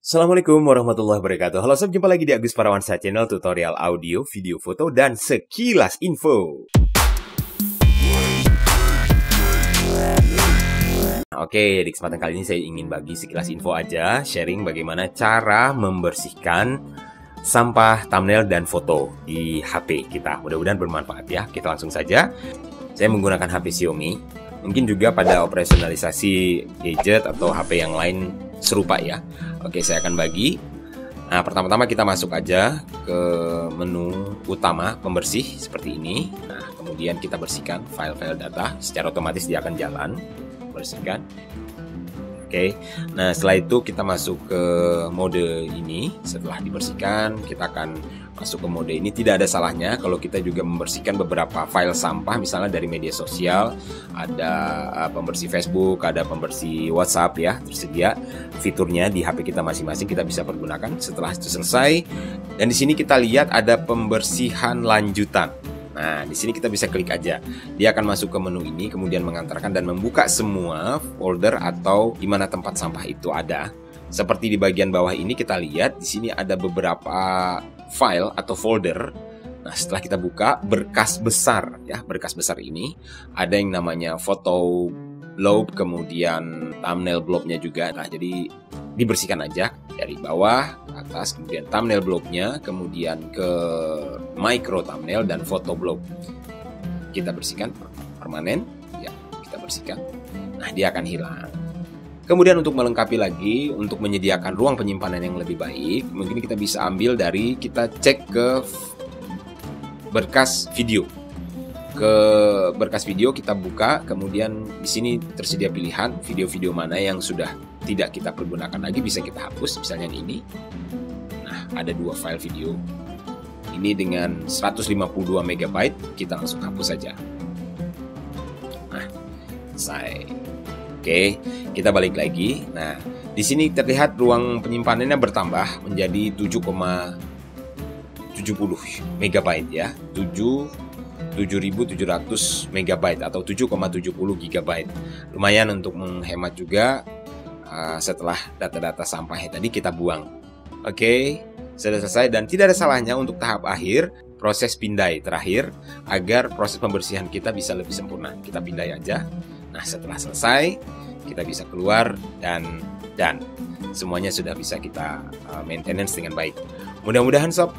Assalamualaikum warahmatullahi wabarakatuh. Halo sob, jumpa lagi di Agus Parawansa Channel, tutorial audio, video, foto, dan sekilas info. Oke, di kesempatan kali ini saya ingin bagi sekilas info aja, sharing bagaimana cara membersihkan sampah thumbnail dan foto di HP kita. Mudah-mudahan bermanfaat ya. Kita langsung saja. Saya menggunakan HP Xiaomi. Mungkin juga pada operasionalisasi gadget atau HP yang lain serupa ya. Oke, saya akan bagi. Nah, pertama-tama kita masuk aja ke menu utama pembersih seperti ini. Nah, kemudian kita bersihkan file-file data. Secara otomatis dia akan jalan. Bersihkan. Oke. Nah, setelah itu kita masuk ke mode ini. Setelah dibersihkan, kita akan masuk ke mode ini. Tidak ada salahnya kalau kita juga membersihkan beberapa file sampah, misalnya dari media sosial. Ada pembersih Facebook, ada pembersih WhatsApp ya, tersedia fiturnya di HP kita masing-masing, kita bisa pergunakan. Setelah itu selesai, dan di sini kita lihat ada pembersihan lanjutan. Nah, di sini kita bisa klik aja. Dia akan masuk ke menu ini, kemudian mengantarkan dan membuka semua folder atau di mana tempat sampah itu ada. Seperti di bagian bawah ini kita lihat, di sini ada beberapa file atau folder. Nah, setelah kita buka berkas besar ya, berkas besar ini ada yang namanya foto blob, kemudian thumbnail blobnya juga. Nah, jadi dibersihkan aja dari bawah ke atas, kemudian thumbnail blobnya, kemudian ke micro thumbnail dan foto blob. Kita bersihkan permanen, ya kita bersihkan. Nah, dia akan hilang. Kemudian untuk melengkapi lagi, untuk menyediakan ruang penyimpanan yang lebih baik, mungkin kita bisa ambil dari, kita cek ke berkas video. Ke berkas video kita buka, kemudian di sini tersedia pilihan video-video mana yang sudah tidak kita pergunakan lagi, bisa kita hapus, misalnya yang ini. Nah, ada dua file video. Ini dengan 152 MB, kita langsung hapus saja. Nah, selesai. Oke, kita balik lagi. Nah, di sini terlihat ruang penyimpanannya bertambah menjadi 7,70 MB ya. 7.700 MB atau 7,70 GB. Lumayan untuk menghemat juga setelah data-data sampahnya tadi kita buang. Oke, sudah selesai dan tidak ada salahnya untuk tahap akhir, proses pindai terakhir, agar proses pembersihan kita bisa lebih sempurna. Kita pindai aja. Nah, setelah selesai, kita bisa keluar dan semuanya sudah bisa kita maintenance dengan baik. Mudah-mudahan sob,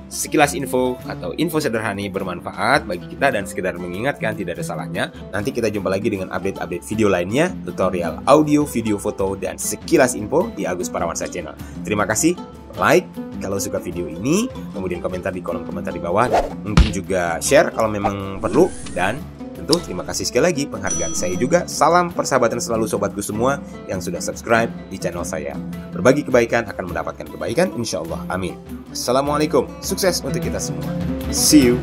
sekilas info atau info sederhana bermanfaat bagi kita dan sekedar mengingatkan, tidak ada salahnya. Nanti kita jumpa lagi dengan update-update video lainnya, tutorial audio, video, foto, dan sekilas info di Agus Parawansa Channel. Terima kasih, like kalau suka video ini, kemudian komentar di kolom komentar di bawah, mungkin juga share kalau memang perlu, dan tentu terima kasih sekali lagi penghargaan saya juga. Salam persahabatan selalu sobatku semua yang sudah subscribe di channel saya. Berbagi kebaikan akan mendapatkan kebaikan, insya Allah. Amin. Assalamualaikum. Sukses untuk kita semua. See you.